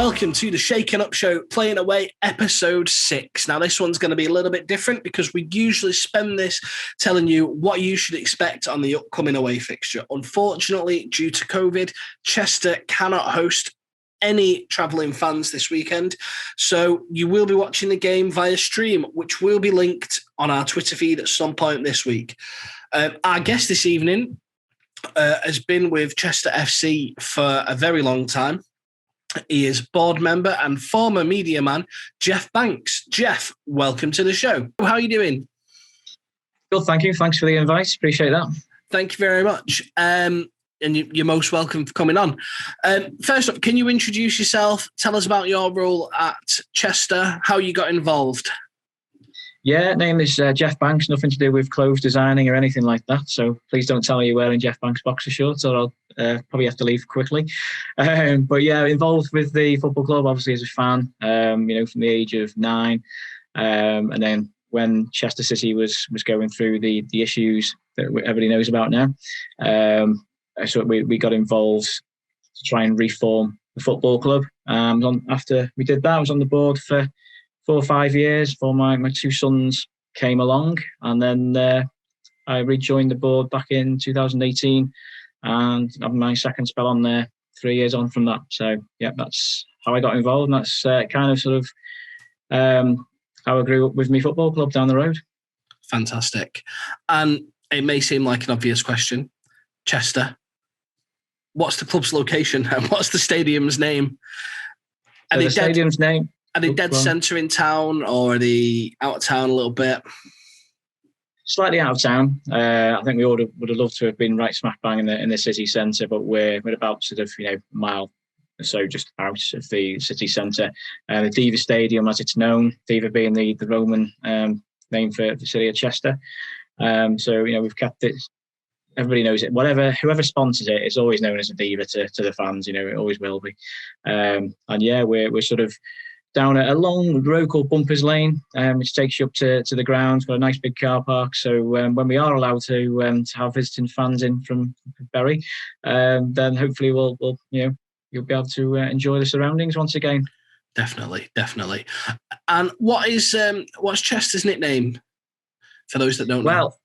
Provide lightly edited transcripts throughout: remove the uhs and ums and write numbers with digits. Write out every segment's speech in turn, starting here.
welcome to the Shaken Up Show, Playing Away, episode 6. Now, this one's going to be a little bit different because we usually spend this telling you what you should expect on the upcoming away fixture. Unfortunately, due to COVID, Chester cannot host any travelling fans this weekend. So you will be watching the game via stream, which will be linked on our Twitter feed at some point this week. Our guest this evening has been with Chester FC for a very long time. He is board member and former media man, Jeff Banks. Jeff, welcome to the show. How are you doing? Good, thank you. Thanks for the invite. Appreciate that. Thank you very much. And you're most welcome for coming on. First up, can you introduce yourself? Tell us about your role at Chester, how you got involved. Yeah, name is Jeff Banks. Nothing to do with clothes designing or anything like that. So please don't tell me you're wearing Jeff Banks boxer shorts, or I'll probably have to leave quickly. But yeah, involved with the football club, obviously as a fan. From the age of 9, and then when Chester City was going through the issues that everybody knows about now, so we got involved to try and reform the football club. After we did that, I was on the board for 4 or 5 years before my 2 sons came along, and then I rejoined the board back in 2018 and had my second spell on there 3 years on from that. So yeah, that's how I got involved, and that's kind of sort of how I grew up with my football club down the road. Fantastic. And it may seem like an obvious question. Chester, what's the club's location and what's the stadium's name? The stadium's name? Are they dead centre in town, or are they out of town a little bit? Slightly out of town. I think we would have loved to have been right smack bang in the city centre, but we're about sort of a mile or so just out of the city centre. The Deva Stadium, as it's known, Deva being the Roman name for the city of Chester. So we've kept it. Everybody knows it. Whoever sponsors it, it's always known as a Deva to the fans. It always will be. And yeah, we're sort of down a long road called Bumpers Lane, which takes you up to the ground. Got a nice big car park. So when we are allowed to have visiting fans in from Bury, then hopefully you'll be able to enjoy the surroundings once again. Definitely. And what's Chester's nickname for those that don't know? Well,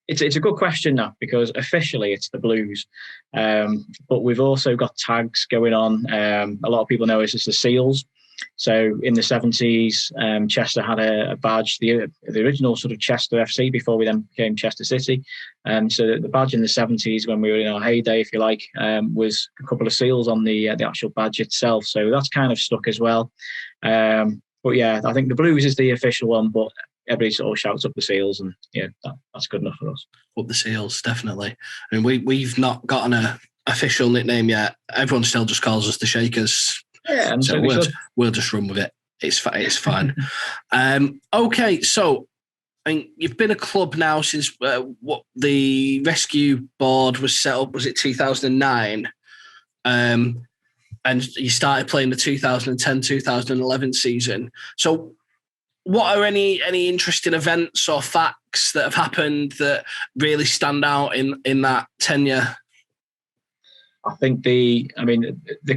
it's a good question now, because officially it's the Blues, but we've also got tags going on. A lot of people know us as the Seals. So in the 70s, Chester had a badge, the original sort of Chester FC before we then became Chester City. So the badge in the 70s, when we were in our heyday, if you like, was a couple of seals on the actual badge itself. So that's kind of stuck as well. But yeah, I think the Blues is the official one, but everybody sort of shouts up the Seals, and yeah, that's good enough for us. Up the Seals, definitely. I mean, we've not gotten an official nickname yet. Everyone still just calls us the Shakers. Yeah, and so we'll just run with it. It's fine. Okay, so you've been a club now since what the rescue board was set up. Was it 2009? And you started playing the 2010-2011 season. So, what are any interesting events or facts that have happened that really stand out in that tenure? I think the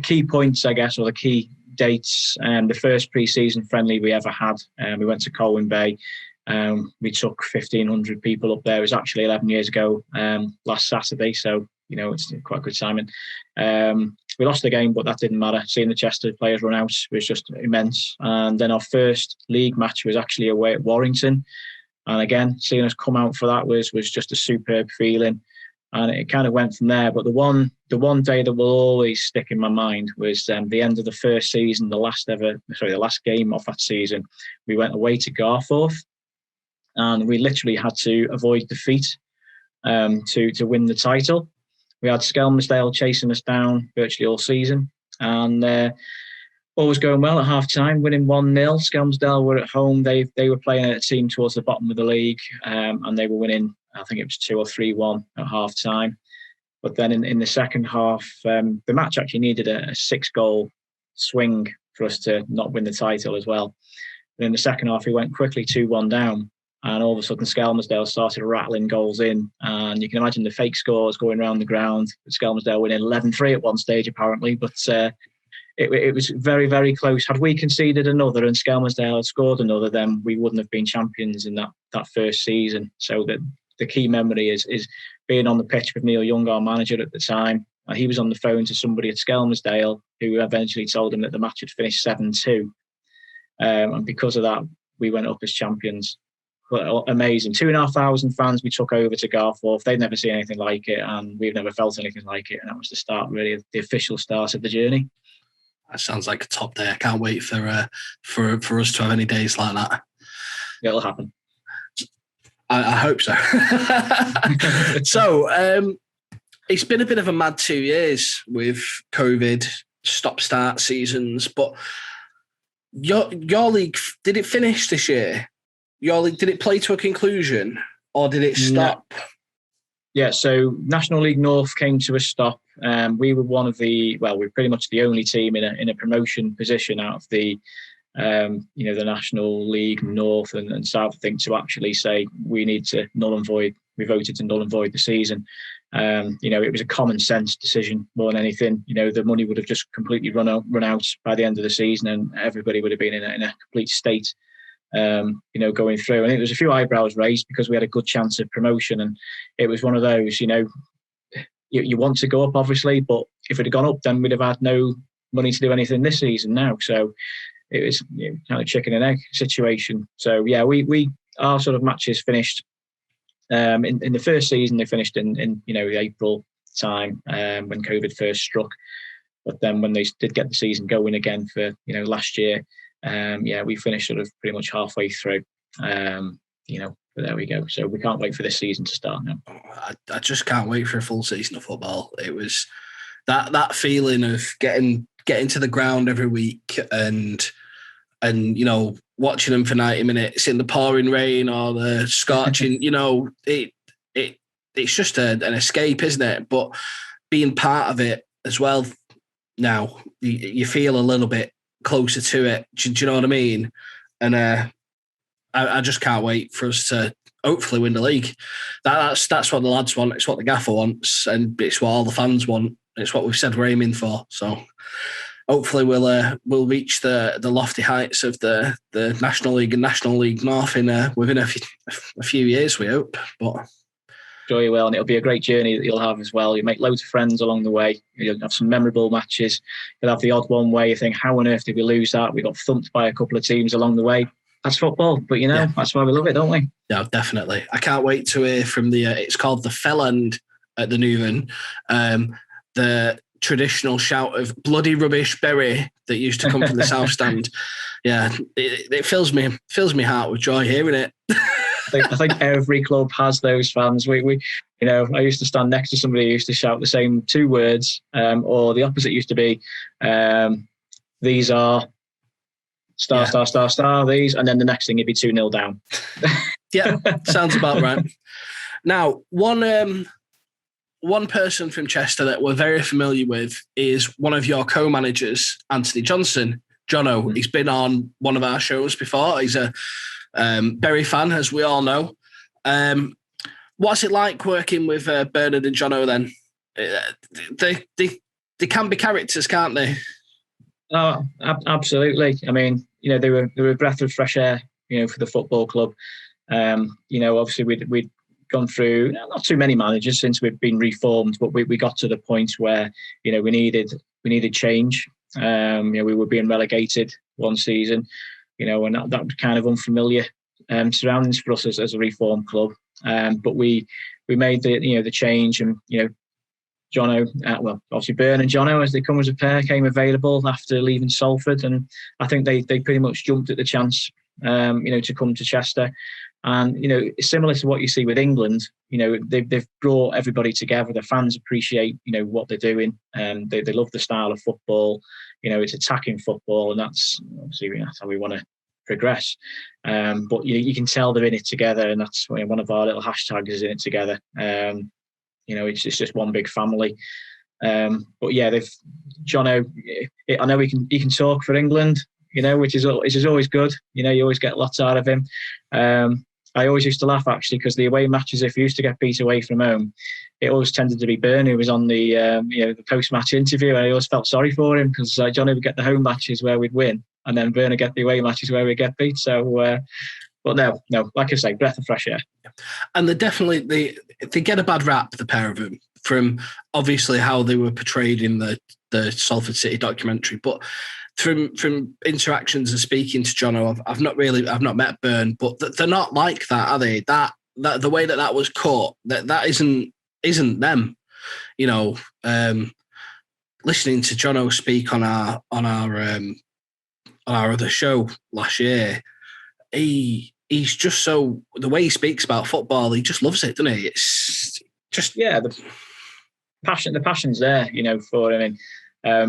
key points, I guess, or the key dates, the first pre-season friendly we ever had, we went to Colwyn Bay. We took 1,500 people up there. It was actually 11 years ago, last Saturday. So, it's quite a good timing. We lost the game, but that didn't matter. Seeing the Chester players run out was just immense. And then our first league match was actually away at Warrington. And again, seeing us come out for that was just a superb feeling. And it kind of went from there. But the one day that will always stick in my mind was the end of the first season, the last game of that season. We went away to Garforth, and we literally had to avoid defeat to win the title. We had Skelmersdale chasing us down virtually all season, and all was going well at half time, winning 1-0. Skelmersdale were at home. They were playing a team towards the bottom of the league, and they were winning. I think it was 2 or 3-1 at half time. But then in the second half, the match actually needed a 6-goal swing for us to not win the title as well. But in the second half, we went quickly 2-1 down. And all of a sudden, Skelmersdale started rattling goals in. And you can imagine the fake scores going around the ground. Skelmersdale winning 11-3 at one stage, apparently. But it was very, very close. Had we conceded another and Skelmersdale had scored another, then we wouldn't have been champions in that first season. So the key memory is being on the pitch with Neil Young, our manager at the time. He was on the phone to somebody at Skelmersdale who eventually told him that the match had finished 7-2. And because of that, we went up as champions. But amazing. 2,500 fans we took over to Garforth. They'd never seen anything like it, and we've never felt anything like it. And that was the start, really, the official start of the journey. That sounds like a top day. I can't wait for us to have any days like that. It'll happen. I hope so. So, it's been a bit of a mad 2 years with COVID, stop-start seasons, but your league, did it finish this year? Your league, did it play to a conclusion or did it stop? Yeah, so National League North came to a stop. We were we're pretty much the only team in a promotion position out of the the National League North and South, I think, to actually say we need to null and void. We voted to null and void the season. It was a common sense decision more than anything. The money would have just completely run out by the end of the season, and everybody would have been in a complete state. Going through, and it was a few eyebrows raised because we had a good chance of promotion, and it was one of those. You want to go up, obviously, but if it had gone up, then we'd have had no money to do anything this season now. So it was kind of chicken and egg situation. So yeah, we our sort of matches finished in the first season. They finished in the April time when COVID first struck. But then when they did get the season going again for last year, we finished sort of pretty much halfway through. But there we go. So we can't wait for this season to start now. I just can't wait for a full season of football. It was that feeling of getting to the ground every week and watching them for 90 minutes in the pouring rain or the scorching. It's just an escape, isn't it? But being part of it as well now, you feel a little bit closer to it. Do you know what I mean? And I just can't wait for us to hopefully win the league. That's what the lads want. It's what the gaffer wants, and it's what all the fans want. It's what we've said we're aiming for. So hopefully we'll reach the lofty heights of the National League and National League North within a few years, we hope. But sure you will, and it'll be a great journey that you'll have as well. You make loads of friends along the way. You'll have some memorable matches. You'll have the odd one where you think, how on earth did we lose that? We got thumped by a couple of teams along the way. That's football, but that's why we love it, don't we? Yeah, definitely. I can't wait to hear from it's called the Felland at the Newven, the traditional shout of bloody rubbish Bury that used to come from the South Stand. Yeah, it fills me heart with joy hearing it. I think every club has those fans. We I used to stand next to somebody who used to shout the same two words, or the opposite used to be, these are star, these, and then the next thing it'd be 2-0 down. Yeah, sounds about right. Now, one person from Chester that we're very familiar with is one of your co-managers, Anthony Johnson. Jono, he's been on one of our shows before. He's a Bury fan, as we all know. What's it like working with Bernard and Jono then? They can be characters, can't they? Oh, absolutely. I mean, they were a breath of fresh air, for the football club. Obviously we'd gone through not too many managers since we've been reformed, but we got to the point where, we needed change. We were being relegated one season, and that was kind of unfamiliar surroundings for us as a reformed club. But we made the change, and Jono, obviously Bern and Jono, as they come as a pair, came available after leaving Salford, and I think they pretty much jumped at the chance, to come to Chester. And similar to what you see with England, they've brought everybody together. The fans appreciate what they're doing, and they love the style of football. It's attacking football, and that's obviously how we want to progress. But you can tell they're in it together, and that's one of our little hashtags is in it together. It's just one big family. But yeah, Jono, I know he can talk for England, which is always good. You always get lots out of him. I always used to laugh actually, because the away matches, if you used to get beat away from home, it always tended to be Byrne who was on the the post-match interview, and I always felt sorry for him because Jonny would get the home matches where we'd win, and then Byrne would get the away matches where we'd get beat. So, but no, like I say, breath of fresh air. And they get a bad rap, the pair of them, from obviously how they were portrayed in the Salford City documentary, but from interactions and speaking to Jono, I've not met Byrne, but they're not like that, are they? That the way that was caught, that isn't them. You know, listening to Jono speak on our other show last year, he's just so, the way he speaks about football, he just loves it, doesn't he? It's just the passion's there, for him. I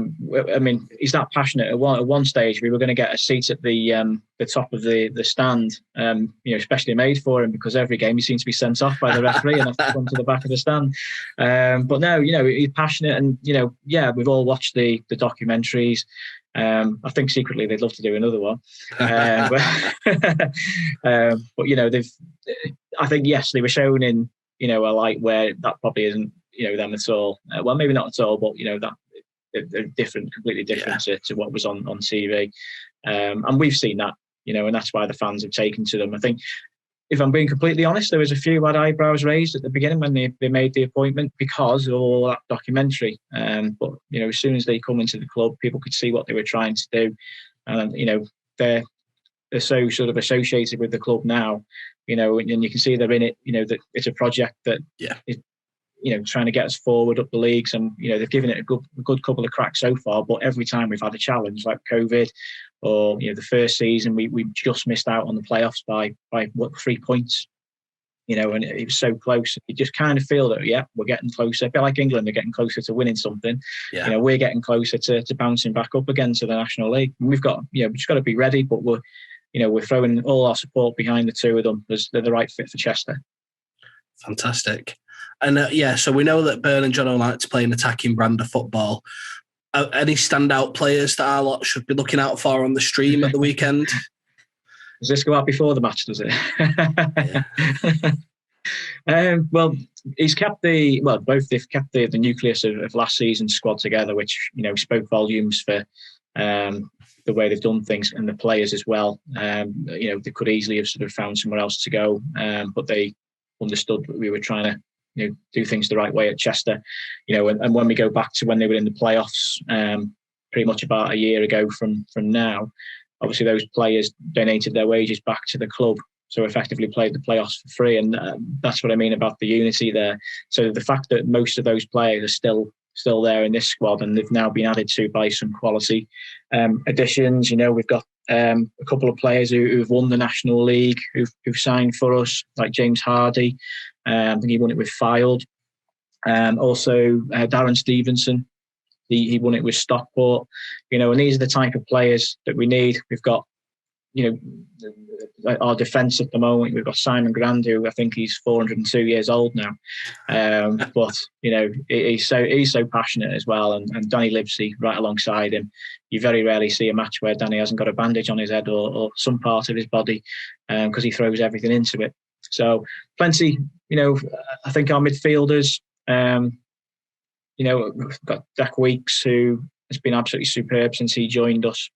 mean, he's that passionate. At one stage, we were going to get a seat at the top of the stand, especially made for him, because every game he seems to be sent off by the referee and have to come to the back of the stand. But no, he's passionate, and we've all watched the documentaries. I think secretly they'd love to do another one. But they've. I think yes, they were shown in a light where that probably isn't them at all. Well, maybe not at all, but that. They're different, completely different to what was on TV, and we've seen that, and that's why the fans have taken to them. I think, if I'm being completely honest, there was a few had eyebrows raised at the beginning when they made the appointment because of all that documentary. But as soon as they come into the club, people could see what they were trying to do, and they're so sort of associated with the club now, and you can see they're in it. That it's a project that is, trying to get us forward up the leagues, and they've given it a good couple of cracks so far. But every time we've had a challenge like COVID, or the first season we just missed out on the playoffs by 3 points, and it was so close. You just kind of feel that we're getting closer. A bit like England, they're getting closer to winning something. We're getting closer to bouncing back up again to the National League. And we've just got to be ready, but we're throwing all our support behind the two of them because they're the right fit for Chester. Fantastic. And so we know that Byrne and Jono like to play an attacking brand of football. Any standout players that our lot should be looking out for on the stream at the weekend? Does this go out before the match, does it? Well, they've kept the nucleus of last season's squad together, which spoke volumes for the way they've done things, and the players as well. They could easily have sort of found somewhere else to go, but they understood that we were trying to do things the right way at Chester, and when we go back to when they were in the playoffs, pretty much about a year ago from now, obviously those players donated their wages back to the club, so effectively played the playoffs for free, and that's what I mean about the unity there. So the fact that most of those players are still there in this squad, and they've now been added to by some quality additions. We've got a couple of players who've won the National League who've signed for us, like James Hardy. I think he won it with Fylde. Also, Darren Stevenson, he won it with Stockport. And these are the type of players that we need. We've got, our defence at the moment. We've got Simon Grand, who I think he's 402 years old now. But he's so passionate as well, and Danny Livesey right alongside him. You very rarely see a match where Danny hasn't got a bandage on his head or some part of his body, because he throws everything into it. So plenty. I think our midfielders. We've got Jack Weeks, who has been absolutely superb since he joined us.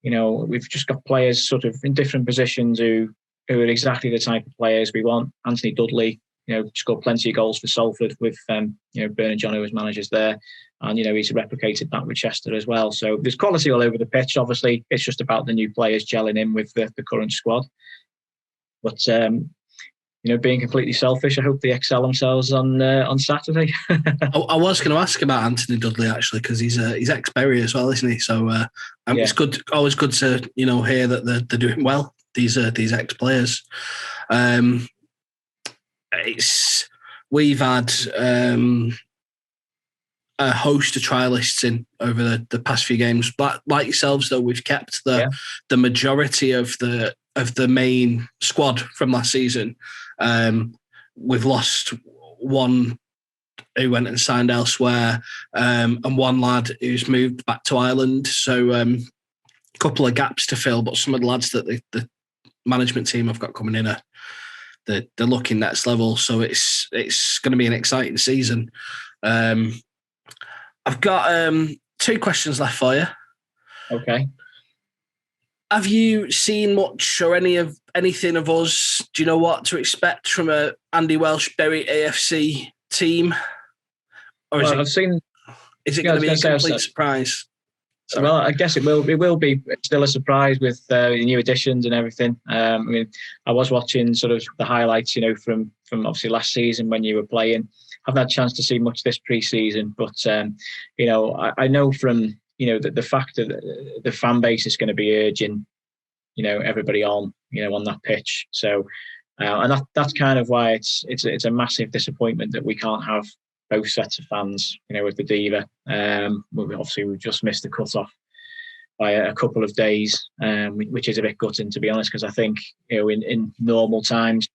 We've just got players sort of in different positions who are exactly the type of players we want. Anthony Dudley, scored plenty of goals for Salford with Byrne and Jonny as managers there, and he's replicated that with Chester as well. So there's quality all over the pitch. Obviously, it's just about the new players gelling in with the current squad. But being completely selfish, I hope they excel themselves on Saturday. I was going to ask about Anthony Dudley actually, because he's ex-Bury as well, isn't he? So it's always good to hear that they're doing well. These ex-players. We've had a host of trialists in over the past few games, but like yourselves, though, we've kept the majority of the main squad from last season. We've lost one who went and signed elsewhere, and one lad who's moved back to Ireland. So a couple of gaps to fill, but some of the lads that the management team have got coming in are they're looking next level. So it's going to be an exciting season. I've got 2 questions left for you. Okay. Have you seen much or anything of us? Do you know what to expect from a Andy Welsh Bury AFC team? Or is I've seen. Is it going to be a complete surprise? Sorry. Well, I guess it will. It will be still a surprise with the new additions and everything. I mean, I was watching sort of the highlights, from obviously last season when you were playing. I've had a chance to see much this pre-season, but I know from the fact that the fan base is going to be urging, everybody on that pitch. So, and that's kind of why it's a massive disappointment that we can't have both sets of fans, with the Deva. We've just missed the cut-off by a couple of days, which is a bit gutting, to be honest, because I think, in normal times,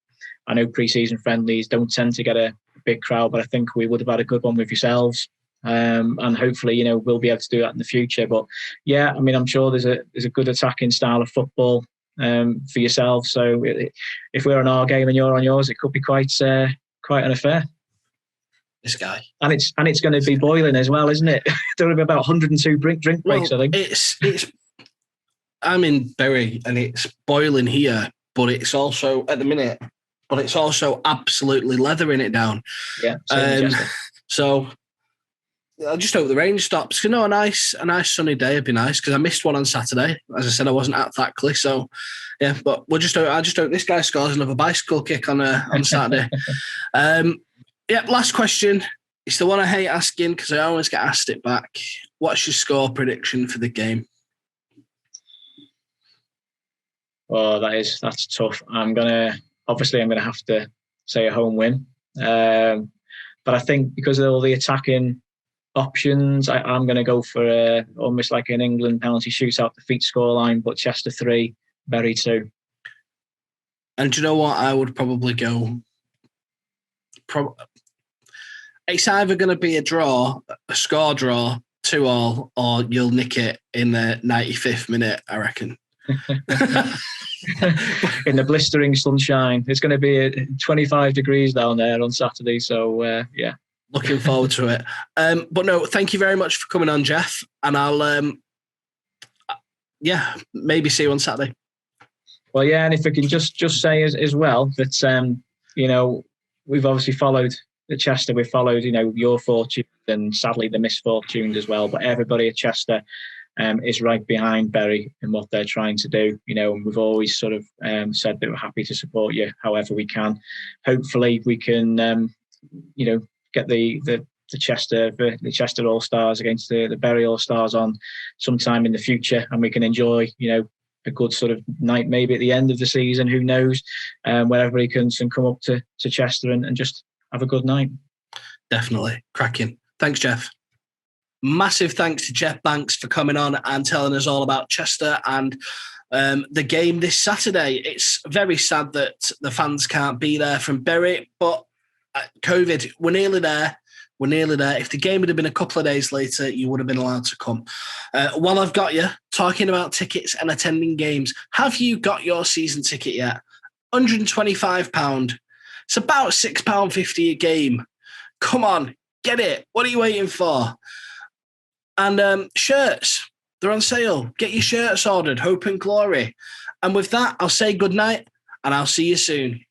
I know pre-season friendlies don't tend to get a big crowd, but I think we would have had a good one with yourselves. And hopefully, we'll be able to do that in the future. But yeah, I mean, I'm sure there's a good attacking style of football for yourself. So if we're on our game and you're on yours, it could be quite an affair. This guy, and it's going to be boiling as well, isn't it? There will be about 102 drink breaks. I think it's. I'm in Bury and it's boiling here, but it's also at the minute. But it's also absolutely leathering it down. Yeah. So I just hope the rain stops. A nice sunny day would be nice, because I missed one on Saturday. As I said, I wasn't at Thackley, so yeah. But I just hope this guy scores another bicycle kick on Saturday. Yeah, last question. It's the one I hate asking because I always get asked it back. What's your score prediction for the game? Oh, that's tough. I'm gonna have to say a home win. But I think because of all the attacking options, I'm going to go for almost like an England penalty shootout defeat scoreline, but Chester 3, Bury 2. And do you know what? I would probably go. It's either going to be a score draw, 2-2, or you'll nick it in the 95th minute, I reckon. In the blistering sunshine. It's going to be 25 degrees down there on Saturday, so yeah. Looking forward to it. But no, thank you very much for coming on, Jeff, and I'll maybe see you on Saturday. Well, yeah, and if I can just say as well that we've obviously followed at Chester, we've followed your fortune and sadly the misfortunes as well, but everybody at Chester is right behind Bury in what they're trying to do, and we've always sort of said that we're happy to support you however we can. Hopefully we can get the Chester All-Stars against the Bury All-Stars on sometime in the future, and we can enjoy a good sort of night maybe at the end of the season, who knows, where everybody can come up to Chester and just have a good night. Definitely. Cracking. Thanks, Jeff. Massive thanks to Jeff Banks for coming on and telling us all about Chester and the game this Saturday. It's very sad that the fans can't be there from Bury, but COVID, we're nearly there. If the game would have been a couple of days later, you would have been allowed to come. While I've got you, talking about tickets and attending games, have you got your season ticket yet? £125. It's about £6.50 a game. Come on, get it. What are you waiting for? And shirts, they're on sale. Get your shirts ordered, Hope and Glory. And with that, I'll say good night and I'll see you soon.